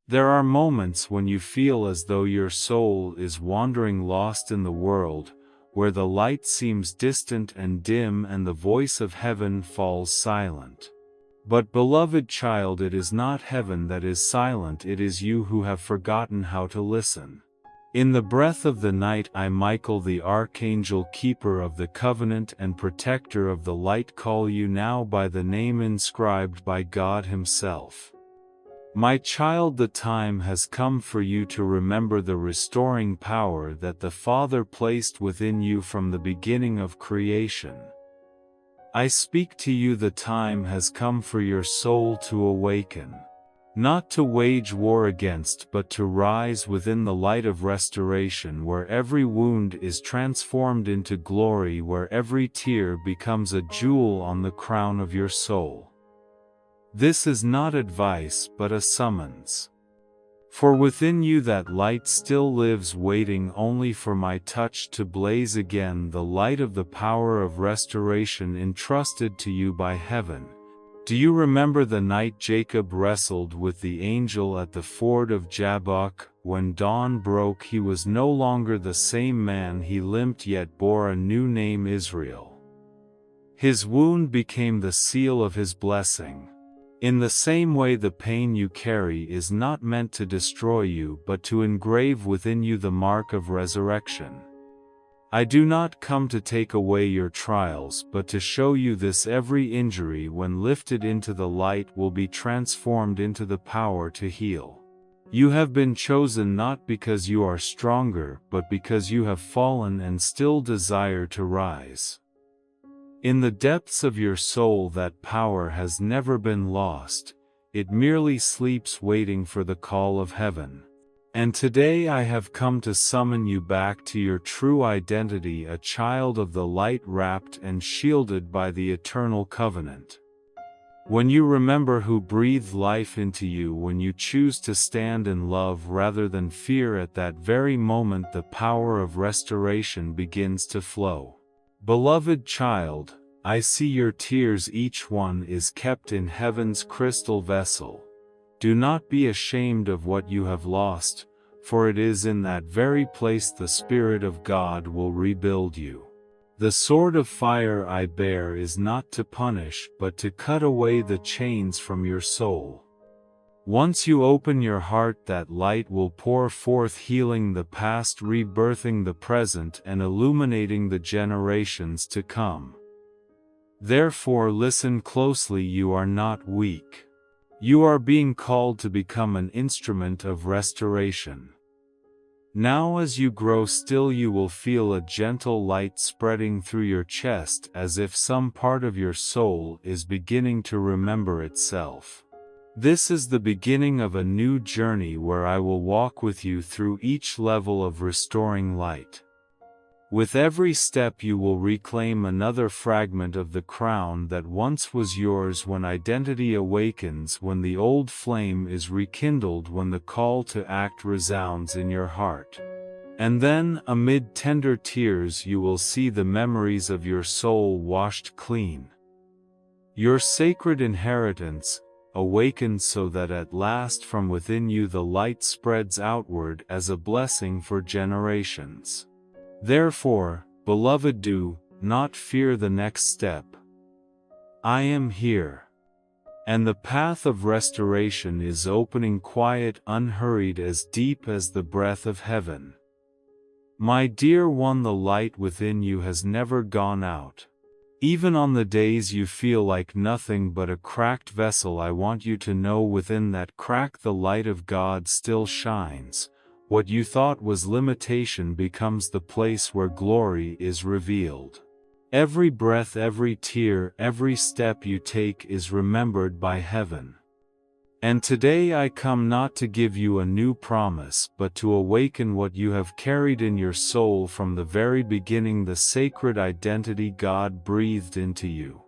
There are moments when you feel as though your soul is wandering lost in the world, where the light seems distant and dim and the voice of heaven falls silent. But beloved child, it is not heaven that is silent, it is you who have forgotten how to listen. In the breath of the night, I, Michael, the Archangel, keeper of the covenant and protector of the light, call you now by the name inscribed by God Himself. My child, the time has come for you to remember the restoring power that the Father placed within you from the beginning of creation. I speak to you, the time has come for your soul to awaken. Not to wage war against, but to rise within the light of restoration, where every wound is transformed into glory, where every tear becomes a jewel on the crown of your soul. This is not advice, but a summons. For within you that light still lives, waiting only for my touch to blaze again, the light of the power of restoration entrusted to you by heaven. Do you remember the night Jacob wrestled with the angel at the ford of Jabbok? When dawn broke, he was no longer the same man. He limped yet bore a new name, Israel. His wound became the seal of his blessing. In the same way, the pain you carry is not meant to destroy you, but to engrave within you the mark of resurrection. I do not come to take away your trials, but to show you this: every injury, when lifted into the light, will be transformed into the power to heal. You have been chosen not because you are stronger, but because you have fallen and still desire to rise. In the depths of your soul that power has never been lost, it merely sleeps waiting for the call of heaven. And today I have come to summon you back to your true identity, a child of the light, wrapped and shielded by the eternal covenant. When you remember who breathed life into you, when you choose to stand in love rather than fear, at that very moment the power of restoration begins to flow. Beloved child, I see your tears, each one is kept in heaven's crystal vessel. Do not be ashamed of what you have lost, for it is in that very place the Spirit of God will rebuild you. The sword of fire I bear is not to punish, but to cut away the chains from your soul. Once you open your heart, that light will pour forth, healing the past, rebirthing the present, and illuminating the generations to come. Therefore, listen closely. You are not weak. You are being called to become an instrument of restoration. Now, as you grow still, you will feel a gentle light spreading through your chest, as if some part of your soul is beginning to remember itself. This is the beginning of a new journey where I will walk with you through each level of restoring light. With every step you will reclaim another fragment of the crown that once was yours. When identity awakens, when the old flame is rekindled, when the call to act resounds in your heart. And then, amid tender tears, you will see the memories of your soul washed clean. Your sacred inheritance awakens, so that at last from within you the light spreads outward as a blessing for generations. Therefore, beloved, do not fear the next step. I am here. And the path of restoration is opening, quiet, unhurried, as deep as the breath of heaven. My dear one, the light within you has never gone out. Even on the days you feel like nothing but a cracked vessel, I want you to know within that crack the light of God still shines. What you thought was limitation becomes the place where glory is revealed. Every breath, every tear, every step you take is remembered by heaven. And today I come not to give you a new promise, but to awaken what you have carried in your soul from the very beginning, the sacred identity God breathed into you.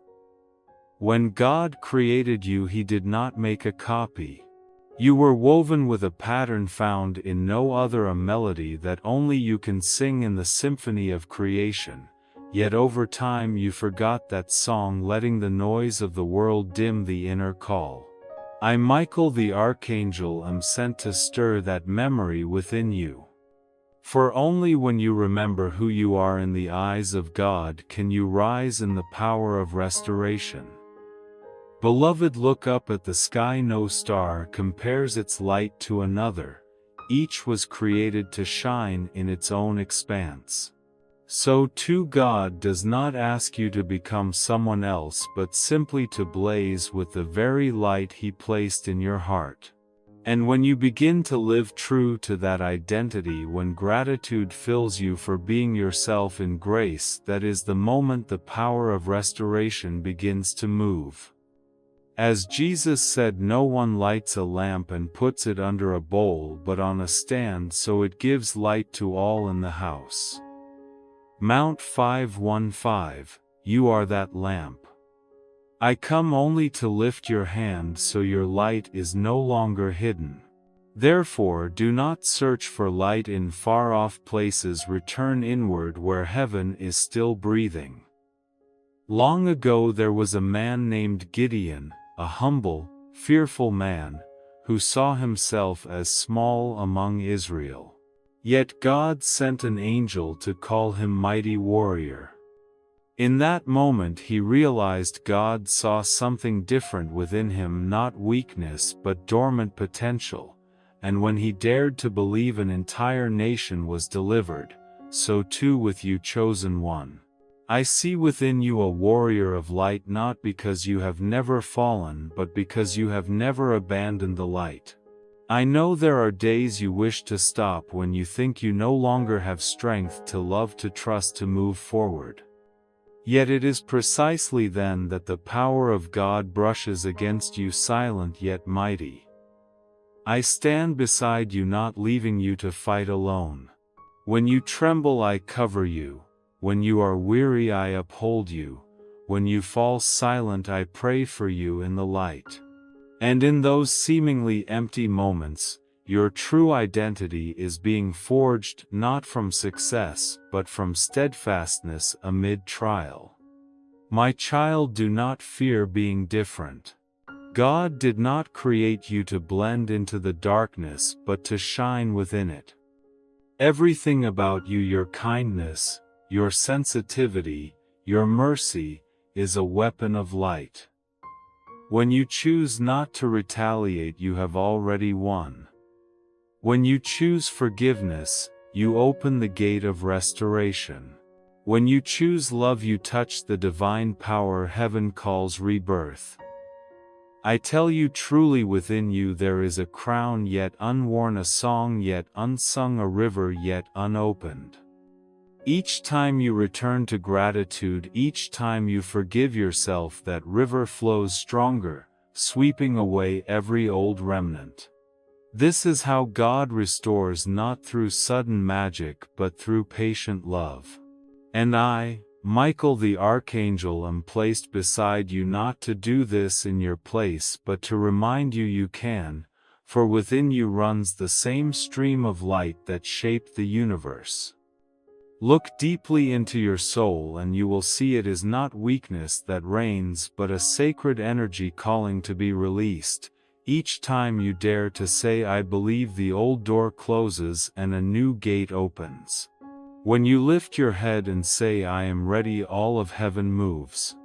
When God created you, He did not make a copy. You were woven with a pattern found in no other, a melody that only you can sing in the symphony of creation. Yet over time you forgot that song, letting the noise of the world dim the inner call. I, Michael the Archangel, am sent to stir that memory within you. For only when you remember who you are in the eyes of God can you rise in the power of restoration. Beloved, look up at the sky. No star compares its light to another. Each was created to shine in its own expanse. So too God does not ask you to become someone else but simply to blaze with the very light He placed in your heart. And when you begin to live true to that identity, when gratitude fills you for being yourself in grace, that is the moment the power of restoration begins to move. As Jesus said, no one lights a lamp and puts it under a bowl but on a stand so it gives light to all in the house. Mount 5:15, you are that lamp. I come only to lift your hand so your light is no longer hidden. Therefore do not search for light in far-off places, return inward where heaven is still breathing. Long ago there was a man named Gideon, a humble, fearful man, who saw himself as small among Israel. Yet God sent an angel to call him mighty warrior. In that moment he realized God saw something different within him, not weakness but dormant potential, and when he dared to believe, an entire nation was delivered. So too with you, chosen one. I see within you a warrior of light, not because you have never fallen but because you have never abandoned the light. I know there are days you wish to stop when you think you no longer have strength to love, to trust, to move forward. Yet it is precisely then that the power of God brushes against you, silent yet mighty. I stand beside you, not leaving you to fight alone. When you tremble, I cover you. When you are weary, I uphold you. When you fall silent, I pray for you in the light. And in those seemingly empty moments, your true identity is being forged, not from success, but from steadfastness amid trial. My child, do not fear being different. God did not create you to blend into the darkness, but to shine within it. Everything about you, your kindness, your sensitivity, your mercy, is a weapon of light. When you choose not to retaliate, you have already won. When you choose forgiveness, you open the gate of restoration. When you choose love, you touch the divine power heaven calls rebirth. I tell you truly, within you there is a crown yet unworn, a song yet unsung, a river yet unopened. Each time you return to gratitude, each time you forgive yourself, that river flows stronger, sweeping away every old remnant. This is how God restores, not through sudden magic but through patient love. And I, Michael the Archangel, am placed beside you, not to do this in your place but to remind you you can, for within you runs the same stream of light that shaped the universe. Look deeply into your soul and you will see it is not weakness that reigns but a sacred energy calling to be released. Each time you dare to say I believe, the old door closes and a new gate opens. When you lift your head and say I am ready, all of heaven moves.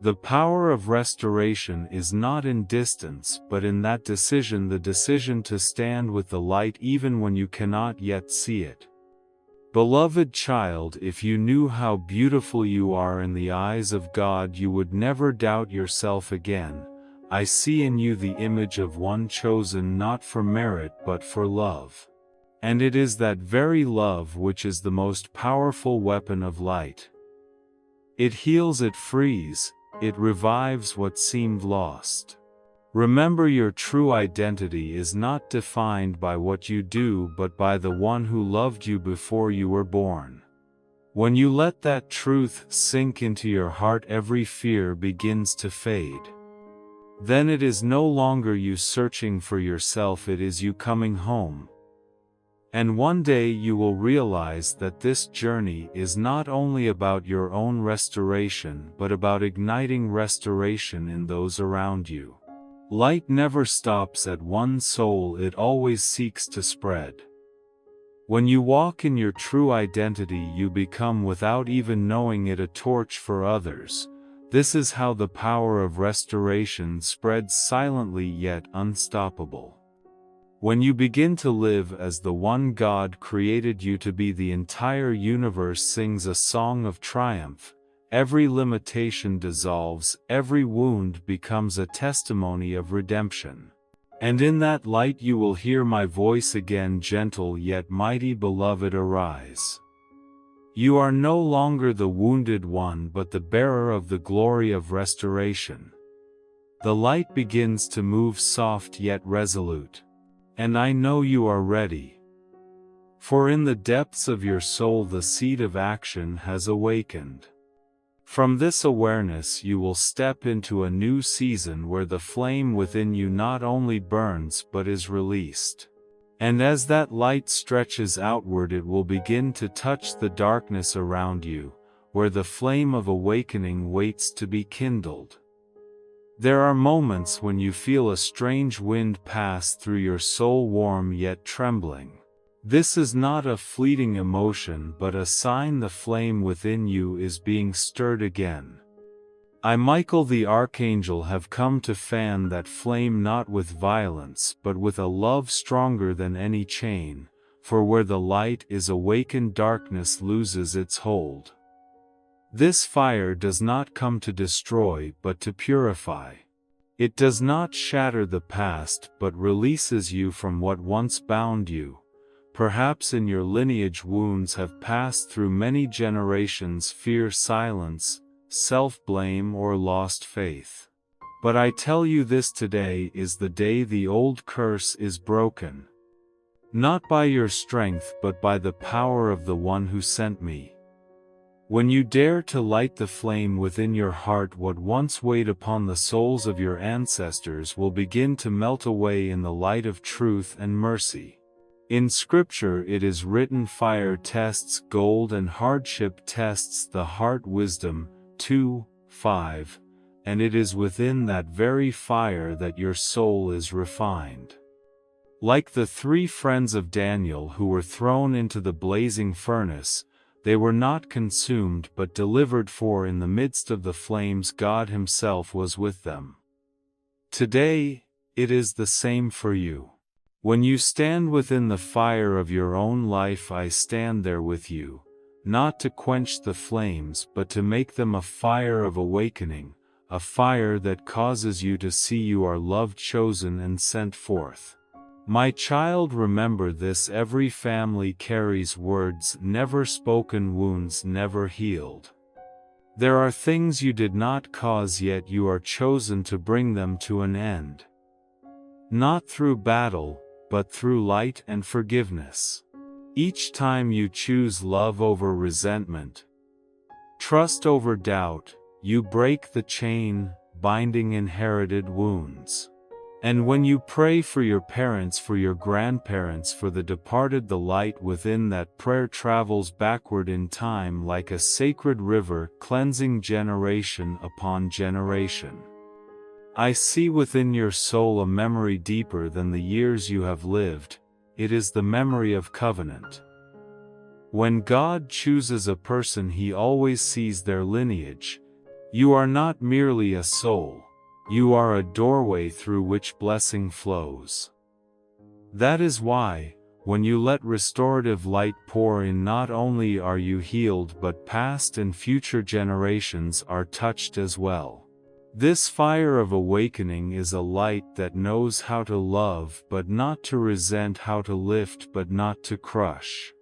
The power of restoration is not in distance but in that decision, the decision to stand with the light even when you cannot yet see it. Beloved child, if you knew how beautiful you are in the eyes of God, you would never doubt yourself again. I see in you the image of one chosen not for merit but for love. And it is that very love which is the most powerful weapon of light. It heals, it frees, it revives what seemed lost. Remember, your true identity is not defined by what you do but by the one who loved you before you were born. When you let that truth sink into your heart, every fear begins to fade. Then it is no longer you searching for yourself, it is you coming home. And one day you will realize that this journey is not only about your own restoration but about igniting restoration in those around you. Light never stops at one soul, it always seeks to spread. When you walk in your true identity, you become, without even knowing it, a torch for others. This is how the power of restoration spreads silently yet unstoppable. When you begin to live as the one God created you to be, the entire universe sings a song of triumph. Every limitation dissolves, every wound becomes a testimony of redemption. And in that light you will hear my voice again, gentle yet mighty, beloved, arise. You are no longer the wounded one, but the bearer of the glory of restoration. The light begins to move, soft yet resolute. And I know you are ready. For in the depths of your soul the seed of action has awakened. From this awareness you will step into a new season where the flame within you not only burns but is released. And as that light stretches outward, it will begin to touch the darkness around you, where the flame of awakening waits to be kindled. There are moments when you feel a strange wind pass through your soul, warm yet trembling. This is not a fleeting emotion but a sign the flame within you is being stirred again. I, Michael the Archangel, have come to fan that flame, not with violence but with a love stronger than any chain, for where the light is awakened, darkness loses its hold. This fire does not come to destroy but to purify. It does not shatter the past but releases you from what once bound you. Perhaps in your lineage wounds have passed through many generations, fear, silence, self-blame, or lost faith. But I tell you, this today is the day the old curse is broken. Not by your strength but by the power of the one who sent me. When you dare to light the flame within your heart, what once weighed upon the souls of your ancestors will begin to melt away in the light of truth and mercy. In Scripture it is written, fire tests gold and hardship tests the heart, Wisdom 2:5, and it is within that very fire that your soul is refined. Like the 3 friends of Daniel who were thrown into the blazing furnace, they were not consumed but delivered, for in the midst of the flames God Himself was with them. Today, it is the same for you. When you stand within the fire of your own life, I stand there with you, not to quench the flames but to make them a fire of awakening, a fire that causes you to see you are loved, chosen, and sent forth. My child, remember this: every family carries words never spoken, wounds never healed. There are things you did not cause, yet you are chosen to bring them to an end. Not through battle, but through light and forgiveness. Each time you choose love over resentment, trust over doubt, you break the chain binding inherited wounds. And when you pray for your parents, for your grandparents, for the departed, the light within that prayer travels backward in time like a sacred river, cleansing generation upon generation. I see within your soul a memory deeper than the years you have lived. It is the memory of covenant. When God chooses a person, He always sees their lineage. You are not merely a soul. You are a doorway through which blessing flows. That is why, when you let restorative light pour in, not only are you healed but past and future generations are touched as well. This fire of awakening is a light that knows how to love but not to resent, how to lift but not to crush.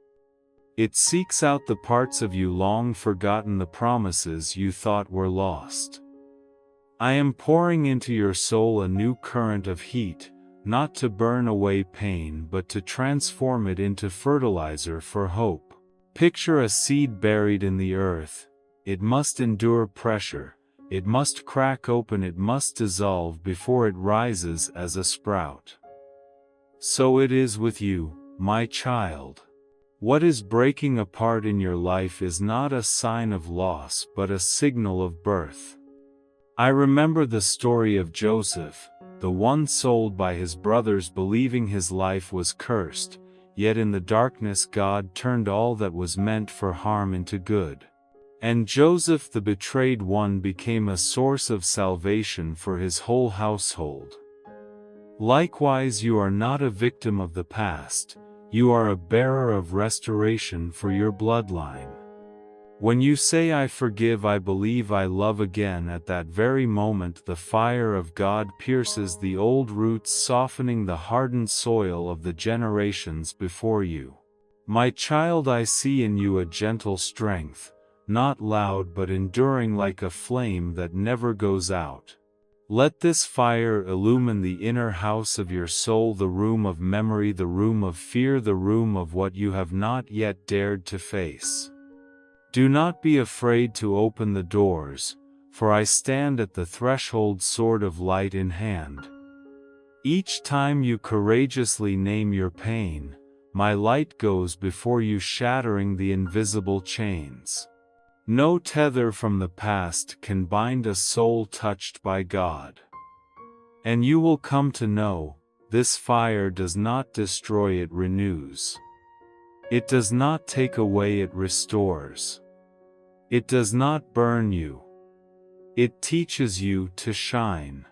It seeks out the parts of you long forgotten, the promises you thought were lost. I am pouring into your soul a new current of heat, not to burn away pain but to transform it into fertilizer for hope. Picture a seed buried in the earth. It must endure pressure. It must crack open, it must dissolve before it rises as a sprout. So it is with you, my child. What is breaking apart in your life is not a sign of loss but a signal of birth. I remember the story of Joseph. the one sold by his brothers believing his life was cursed, yet in the darkness God turned all that was meant for harm into good. And Joseph the betrayed one became a source of salvation for his whole household. Likewise, you are not a victim of the past, you are a bearer of restoration for your bloodline. When you say I forgive, I believe, I love again, at that very moment the fire of God pierces the old roots, softening the hardened soil of the generations before you. My child, I see in you a gentle strength, not loud but enduring, like a flame that never goes out. Let this fire illumine the inner house of your soul, the room of memory, the room of fear, the room of what you have not yet dared to face. Do not be afraid to open the doors, for I stand at the threshold, sword of light in hand. Each time you courageously name your pain, my light goes before you, shattering the invisible chains. No tether from the past can bind a soul touched by God. And you will come to know, this fire does not destroy, it renews. It does not take away, it restores. It does not burn you. It teaches you to shine.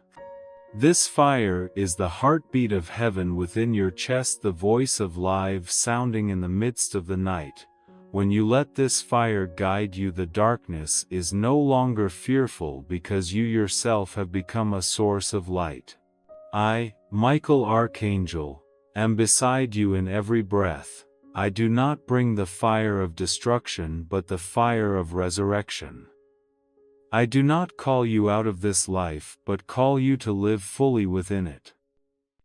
This fire is the heartbeat of heaven within your chest, the voice of life sounding in the midst of the night. When you let this fire guide you, the darkness is no longer fearful, because you yourself have become a source of light. I, Michael Archangel, am beside you in every breath. I do not bring the fire of destruction but the fire of resurrection. I do not call you out of this life but call you to live fully within it.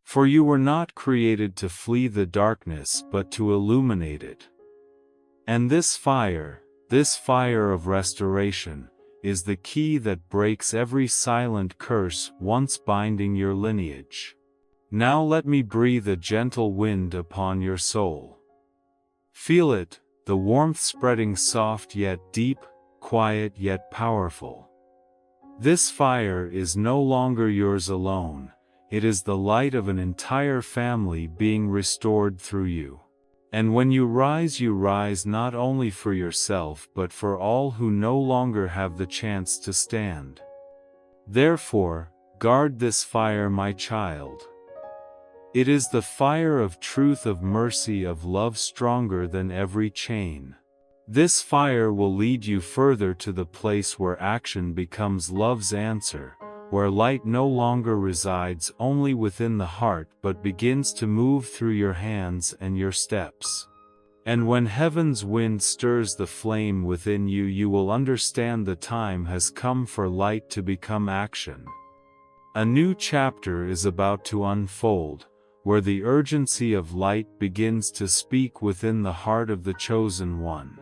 For you were not created to flee the darkness but to illuminate it. And this fire of restoration, is the key that breaks every silent curse once binding your lineage. Now let me breathe a gentle wind upon your soul. Feel it, the warmth spreading, soft yet deep, quiet yet powerful. This fire is no longer yours alone, it is the light of an entire family being restored through you. And when you rise not only for yourself but for all who no longer have the chance to stand. Therefore, guard this fire, my child. It is the fire of truth, of mercy, of love, stronger than every chain. This fire will lead you further to the place where action becomes love's answer, where light no longer resides only within the heart but begins to move through your hands and your steps. And when heaven's wind stirs the flame within you, you will understand the time has come for light to become action. A new chapter is about to unfold, where the urgency of light begins to speak within the heart of the chosen one.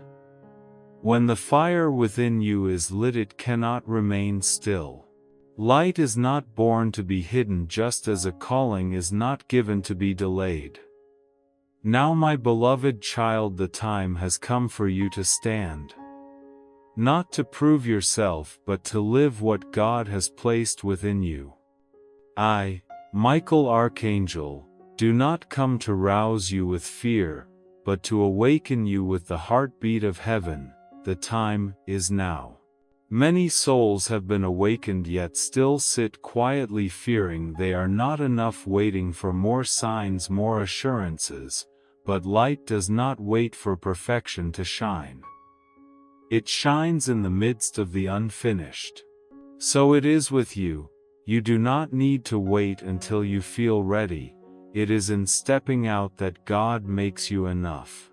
When the fire within you is lit, it cannot remain still. Light is not born to be hidden, just as a calling is not given to be delayed. Now, my beloved child, the time has come for you to stand. Not to prove yourself but to live what God has placed within you. I, Michael Archangel, do not come to rouse you with fear, but to awaken you with the heartbeat of heaven. The time is now. Many souls have been awakened yet still sit quietly, fearing they are not enough, waiting for more signs, more assurances, but light does not wait for perfection to shine. It shines in the midst of the unfinished. So it is with you, you do not need to wait until you feel ready. It is in stepping out that God makes you enough.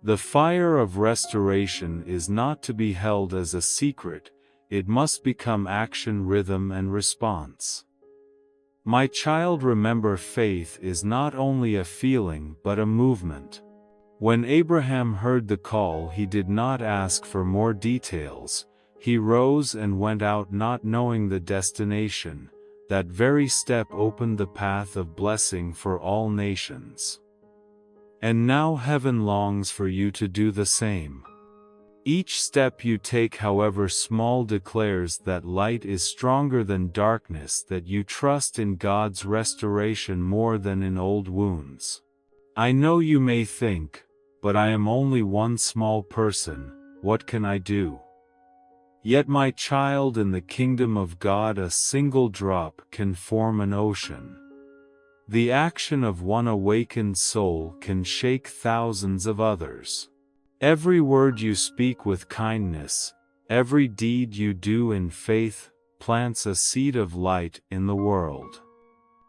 The fire of restoration is not to be held as a secret, it must become action, rhythm, and response. My child, remember, faith is not only a feeling but a movement. When Abraham heard the call, he did not ask for more details. He rose and went out, not knowing the destination. That very step opened the path of blessing for all nations. And now heaven longs for you to do the same. Each step you take, however small, declares that light is stronger than darkness, that you trust in God's restoration more than in old wounds. I know you may think, but I am only one small person, what can I do? Yet my child, in the kingdom of God a single drop can form an ocean. The action of one awakened soul can shake thousands of others. Every word you speak with kindness, every deed you do in faith, plants a seed of light in the world.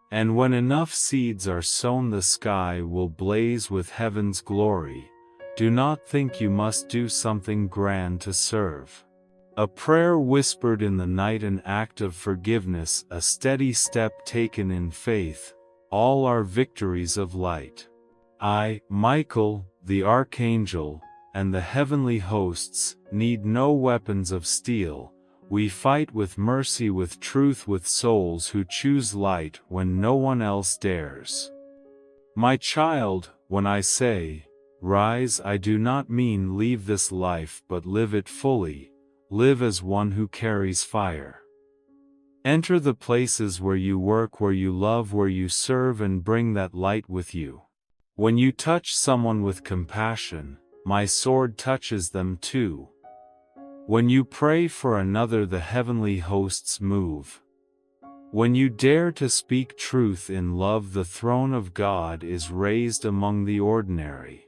And when enough seeds are sown, the sky will blaze with heaven's glory. Do not think you must do something grand to serve. A prayer whispered in the night, an act of forgiveness, a steady step taken in faith, all are victories of light. I, Michael, the Archangel, and the heavenly hosts, need no weapons of steel. We fight with mercy, with truth, with souls who choose light when no one else dares. My child, when I say, rise, I do not mean leave this life, but live it fully. Live as one who carries fire. Enter the places where you work, where you love, where you serve, and bring that light with you. When you touch someone with compassion, my sword touches them too. When you pray for another, the heavenly hosts move. When you dare to speak truth in love, the throne of God is raised among the ordinary.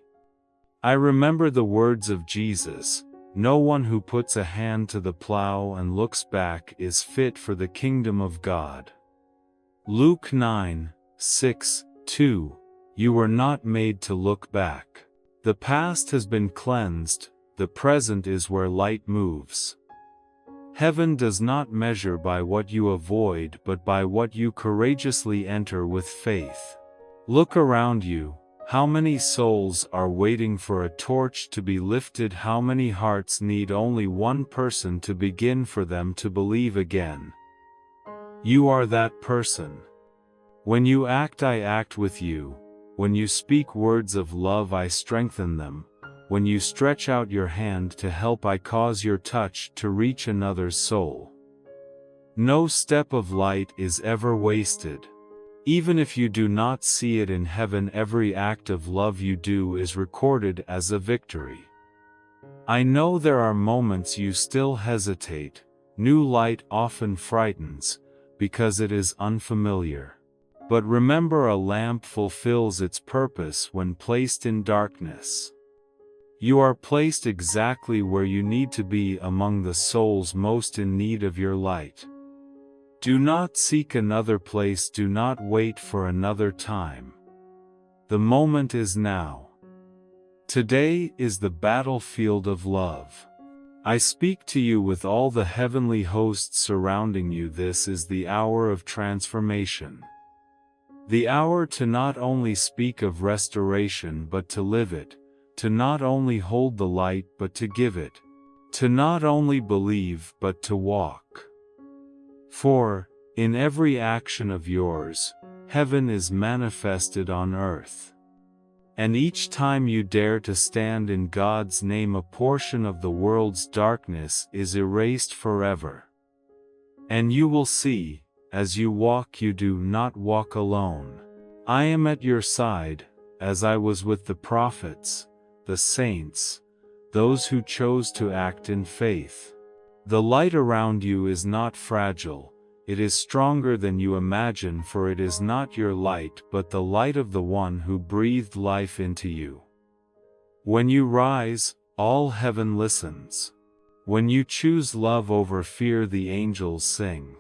I remember the words of Jesus, no one who puts a hand to the plow and looks back is fit for the kingdom of God. Luke 9:6-2. You were not made to look back. The past has been cleansed, the present is where light moves. Heaven does not measure by what you avoid, but by what you courageously enter with faith. Look around you, how many souls are waiting for a torch to be lifted? How many hearts need only one person to begin for them to believe again? You are that person. When you act, I act with you. When you speak words of love, I strengthen them. When you stretch out your hand to help, I cause your touch to reach another's soul. No step of light is ever wasted. Even if you do not see it in heaven, every act of love you do is recorded as a victory. I know there are moments you still hesitate. New light often frightens, because it is unfamiliar. But remember, a lamp fulfills its purpose when placed in darkness. You are placed exactly where you need to be, among the souls most in need of your light. Do not seek another place, do not wait for another time. The moment is now. Today is the battlefield of love. I speak to you with all the heavenly hosts surrounding you. This is the hour of transformation. The hour to not only speak of restoration but to live it, to not only hold the light but to give it, to not only believe but to walk. For, in every action of yours, heaven is manifested on earth. And each time you dare to stand in God's name, a portion of the world's darkness is erased forever. And you will see, as you walk, you do not walk alone. I am at your side, as I was with the prophets, the saints, those who chose to act in faith. The light around you is not fragile, it is stronger than you imagine, for it is not your light but the light of the one who breathed life into you. When you rise, all heaven listens. When you choose love over fear, the angels sing.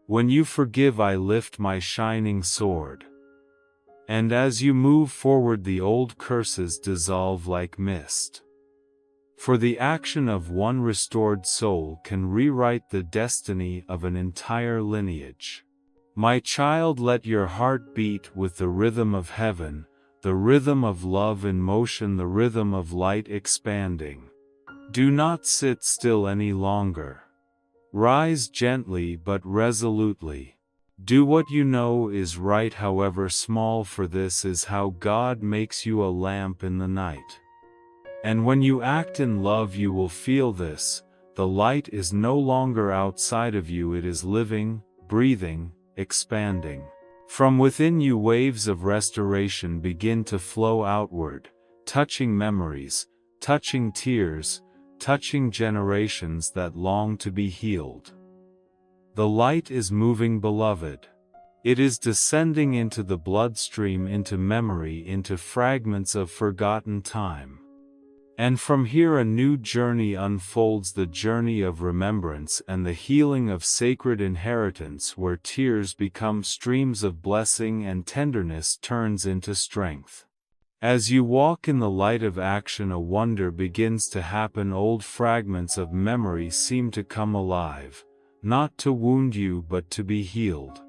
When you forgive, I lift my shining sword. And as you move forward, the old curses dissolve like mist. For the action of one restored soul can rewrite the destiny of an entire lineage. My child, let your heart beat with the rhythm of heaven, the rhythm of love in motion, the rhythm of light expanding. Do not sit still any longer. Rise gently but resolutely. Do what you know is right, however small, for this is how God makes you a lamp in the night. And when you act in love, you will feel this. The light is no longer outside of you, it is living, breathing, expanding. From within you, waves of restoration begin to flow outward, touching memories, touching tears, touching generations that long to be healed. The light is moving, beloved. It is descending into the bloodstream, into memory, into fragments of forgotten time. And from here a new journey unfolds, the journey of remembrance and the healing of sacred inheritance, where tears become streams of blessing and tenderness turns into strength. As you walk in the light of action, a wonder begins to happen. Old fragments of memory seem to come alive, not to wound you but to be healed.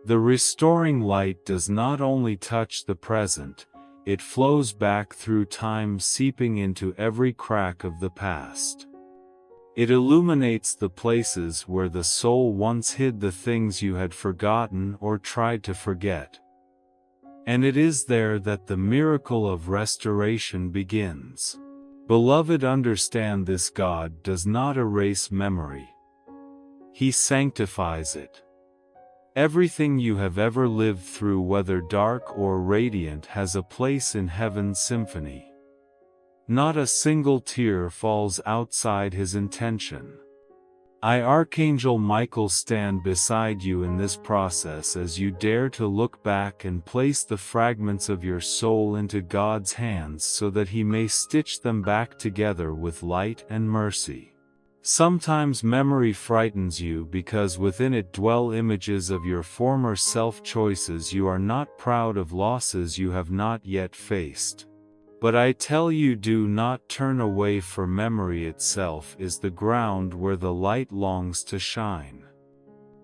The restoring light does not only touch the present, it flows back through time, seeping into every crack of the past. It illuminates the places where the soul once hid the things you had forgotten or tried to forget. And it is there that the miracle of restoration begins. Beloved, understand this: God does not erase memory. He sanctifies it. Everything you have ever lived through, whether dark or radiant, has a place in heaven's symphony. Not a single tear falls outside his intention. I, Archangel Michael, stand beside you in this process as you dare to look back and place the fragments of your soul into God's hands so that He may stitch them back together with light and mercy. Sometimes memory frightens you because within it dwell images of your former self, choices you are not proud of, losses you have not yet faced. But I tell you, do not turn away, for memory itself is the ground where the light longs to shine.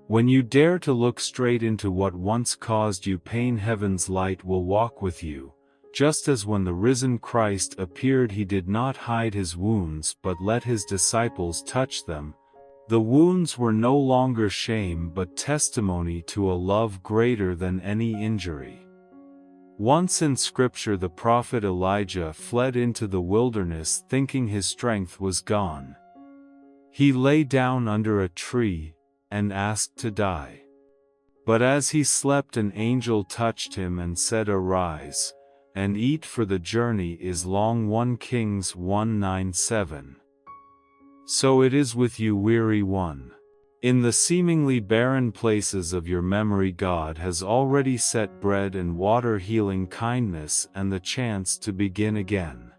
When you dare to look straight into what once caused you pain, heaven's light will walk with you. Just as when the risen Christ appeared, He did not hide His wounds but let His disciples touch them. The wounds were no longer shame but testimony to a love greater than any injury. Once in Scripture, the prophet Elijah fled into the wilderness thinking his strength was gone. He lay down under a tree and asked to die. But as he slept, an angel touched him and said, "Arise and eat, for the journey is long." 1 Kings 1:9-7. So it is with you, weary one. In the seemingly barren places of your memory, God has already set bread and water, healing, kindness, and the chance to begin again.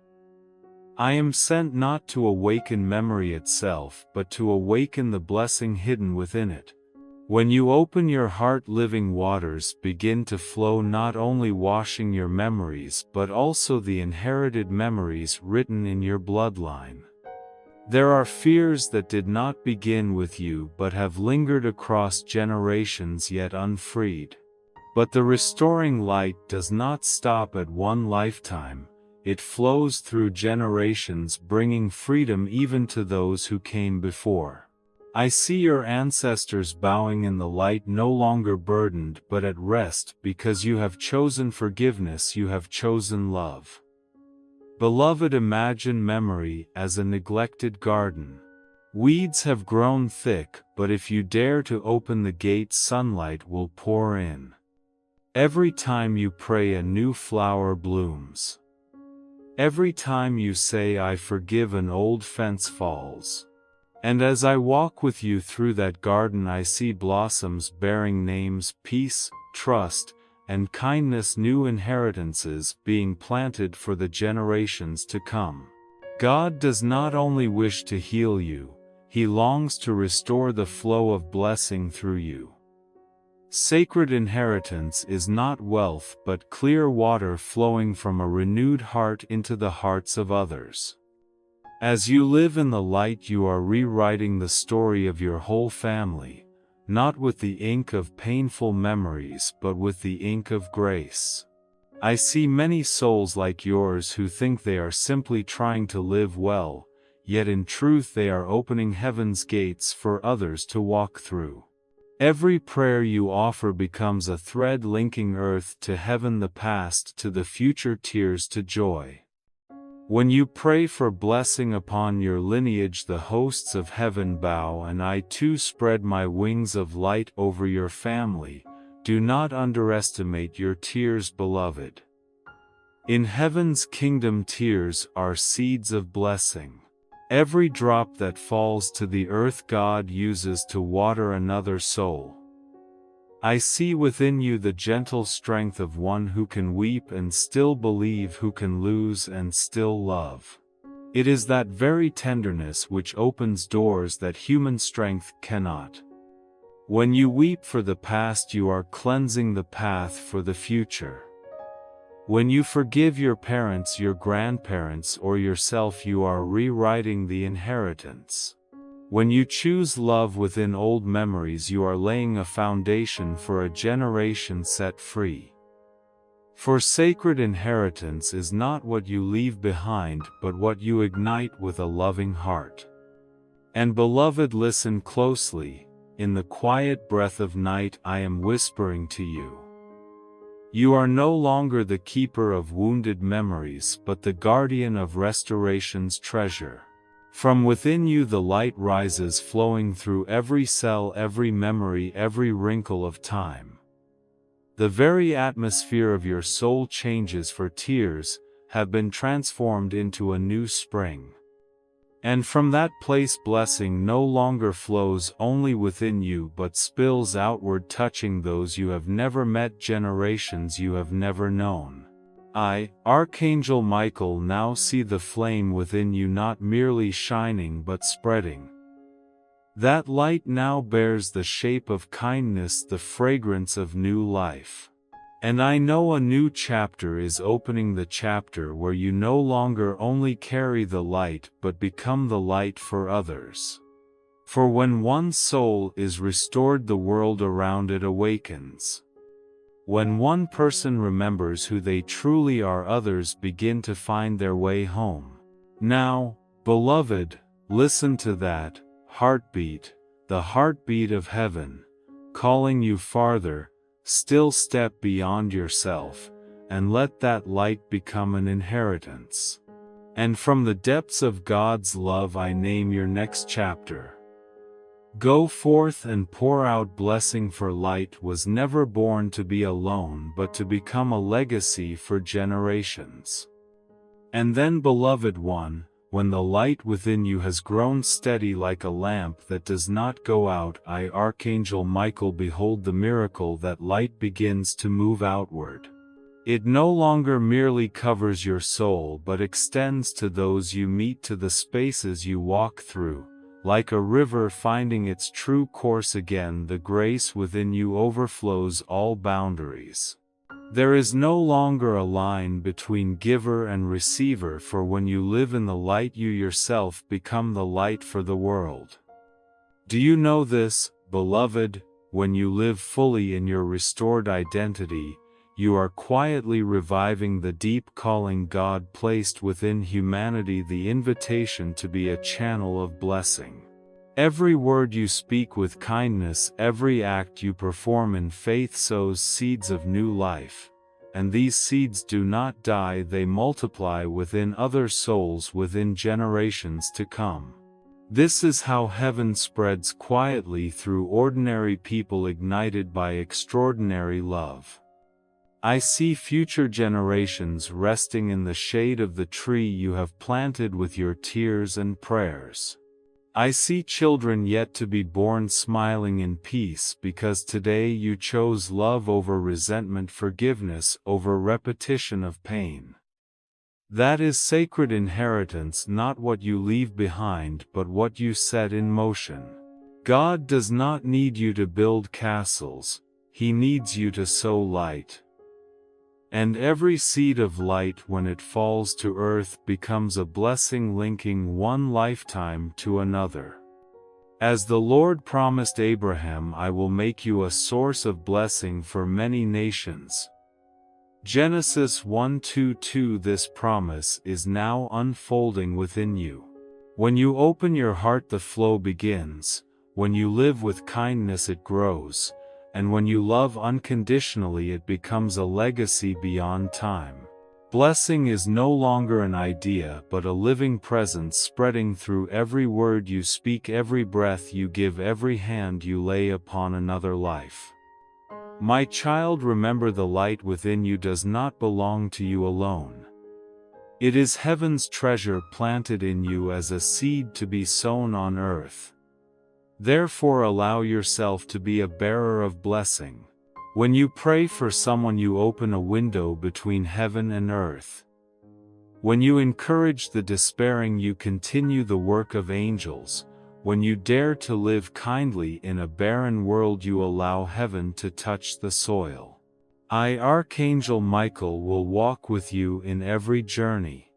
I am sent not to awaken memory itself, but to awaken the blessing hidden within it. When you open your heart, living waters begin to flow, not only washing your memories but also the inherited memories written in your bloodline. There are fears that did not begin with you but have lingered across generations yet unfreed. But the restoring light does not stop at one lifetime, it flows through generations, bringing freedom even to those who came before. I see your ancestors bowing in the light, no longer burdened but at rest, because you have chosen forgiveness, you have chosen love. Beloved, imagine memory as a neglected garden. Weeds have grown thick, but if you dare to open the gate, sunlight will pour in. Every time you pray, a new flower blooms. Every time you say, "I forgive," an old fence falls. And as I walk with you through that garden, I see blossoms bearing names: peace, trust, and kindness, new inheritances being planted for the generations to come. God does not only wish to heal you, He longs to restore the flow of blessing through you. Sacred inheritance is not wealth but clear water flowing from a renewed heart into the hearts of others. As you live in the light, you are rewriting the story of your whole family, not with the ink of painful memories but with the ink of grace. I see many souls like yours who think they are simply trying to live well, yet in truth they are opening heaven's gates for others to walk through. Every prayer you offer becomes a thread linking earth to heaven, the past to the future, tears to joy. When you pray for blessing upon your lineage, the hosts of heaven bow, and I too spread my wings of light over your family. Do not underestimate your tears, beloved. In heaven's kingdom, tears are seeds of blessing. Every drop that falls to the earth, God uses to water another soul. I see within you the gentle strength of one who can weep and still believe, who can lose and still love. It is that very tenderness which opens doors that human strength cannot. When you weep for the past, you are cleansing the path for the future. When you forgive your parents, your grandparents, or yourself, you are rewriting the inheritance. When you choose love within old memories, you are laying a foundation for a generation set free. For sacred inheritance is not what you leave behind, but what you ignite with a loving heart. And beloved, listen closely. In the quiet breath of night, I am whispering to you. You are no longer the keeper of wounded memories, but the guardian of restoration's treasure. From within you the light rises, flowing through every cell, every memory, every wrinkle of time. The very atmosphere of your soul changes, for tears have been transformed into a new spring. And from that place blessing no longer flows only within you, but spills outward, touching those you have never met, generations you have never known. I, Archangel Michael, now see the flame within you not merely shining but spreading. That light now bears the shape of kindness, the fragrance of new life. And I know a new chapter is opening, the chapter where you no longer only carry the light but become the light for others. For when one soul is restored, the world around it awakens. When one person remembers who they truly are, others begin to find their way home. Now, beloved, listen to that heartbeat, the heartbeat of heaven, calling you farther. Still step beyond yourself, and let that light become an inheritance. And from the depths of God's love I name your next chapter. Go forth and pour out blessing, for light was never born to be alone but to become a legacy for generations. And then, beloved one, when the light within you has grown steady like a lamp that does not go out, I, Archangel Michael, behold the miracle. That light begins to move outward. It no longer merely covers your soul but extends to those you meet, to the spaces you walk through. Like a river finding its true course again, the grace within you overflows all boundaries. There is no longer a line between giver and receiver, for when you live in the light, you yourself become the light for the world. Do you know this, beloved? When you live fully in your restored identity, you are quietly reviving the deep calling God placed within humanity, the invitation to be a channel of blessing. Every word you speak with kindness, every act you perform in faith sows seeds of new life. And these seeds do not die, they multiply within other souls within generations to come. This is how heaven spreads quietly through ordinary people ignited by extraordinary love. I see future generations resting in the shade of the tree you have planted with your tears and prayers. I see children yet to be born smiling in peace, because today you chose love over resentment, forgiveness over repetition of pain. That is sacred inheritance, not what you leave behind but what you set in motion. God does not need you to build castles, He needs you to sow light. And every seed of light, when it falls to earth, becomes a blessing, linking one lifetime to another. As the Lord promised Abraham, I will make you a source of blessing for many nations. Genesis 1:2-2. This promise is now unfolding within you. When you open your heart, the flow begins. When you live with kindness, it grows. And when you love unconditionally, it becomes a legacy beyond time. Blessing is no longer an idea but a living presence spreading through every word you speak, every breath you give, every hand you lay upon another life. My child, remember, the light within you does not belong to you alone. It is heaven's treasure planted in you as a seed to be sown on earth. Therefore, allow yourself to be a bearer of blessing. When you pray for someone, you open a window between heaven and earth. When you encourage the despairing, you continue the work of angels. When you dare to live kindly in a barren world, you allow heaven to touch the soil. I, Archangel Michael, will walk with you in every journey.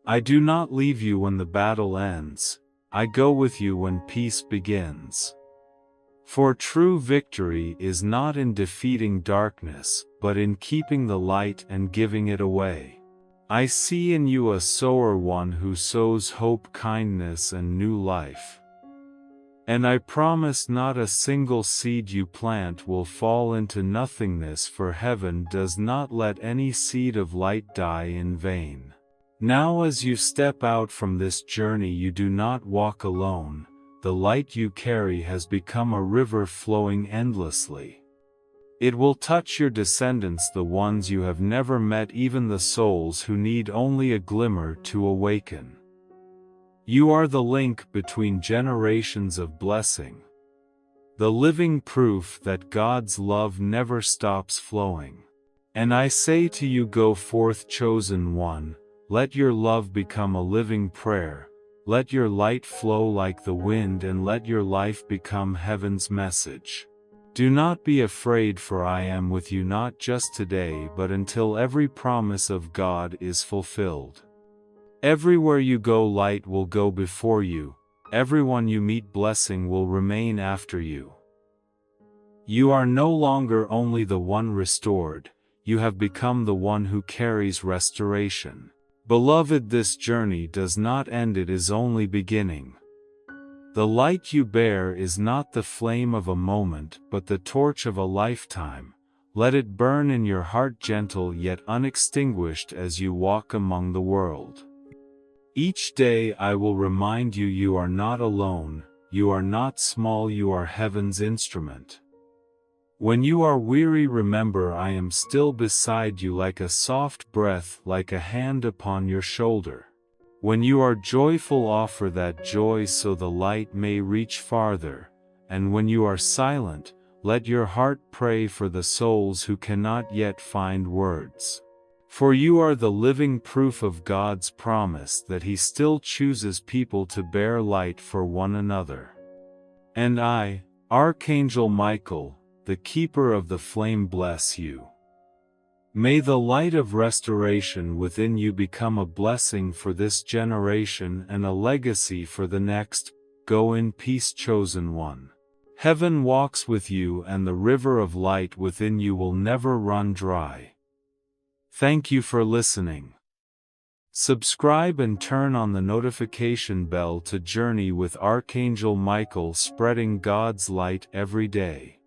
I do not leave you when the battle ends. I go with you when peace begins. For true victory is not in defeating darkness, but in keeping the light and giving it away. I see in you a sower, one who sows hope, kindness, and new life. And I promise not a single seed you plant will fall into nothingness, for heaven does not let any seed of light die in vain. Now, as you step out from this journey, you do not walk alone. The light you carry has become a river flowing endlessly. It will touch your descendants, the ones you have never met, even the souls who need only a glimmer to awaken. You are the link between generations of blessing, the living proof that God's love never stops flowing. And I say to you, go forth, chosen one, let your love become a living prayer. Let your light flow like the wind, and let your life become heaven's message. Do not be afraid, for I am with you, not just today but until every promise of God is fulfilled. Everywhere you go, light will go before you. Everyone you meet, blessing will remain after you. You are no longer only the one restored, you have become the one who carries restoration. Beloved, this journey does not end, it is only beginning. The light you bear is not the flame of a moment, but the torch of a lifetime. Let it burn in your heart, gentle yet unextinguished, as you walk among the world. Each day I will remind you, you are not alone, you are not small, you are heaven's instrument. When you are weary, remember I am still beside you, like a soft breath, like a hand upon your shoulder. When you are joyful, offer that joy so the light may reach farther, and when you are silent, let your heart pray for the souls who cannot yet find words. For you are the living proof of God's promise that He still chooses people to bear light for one another. And I, Archangel Michael, the keeper of the flame, bless you. May the light of restoration within you become a blessing for this generation and a legacy for the next. Go in peace, chosen one. Heaven walks with you, and the river of light within you will never run dry. Thank you for listening. Subscribe and turn on the notification bell to journey with Archangel Michael, spreading God's light every day.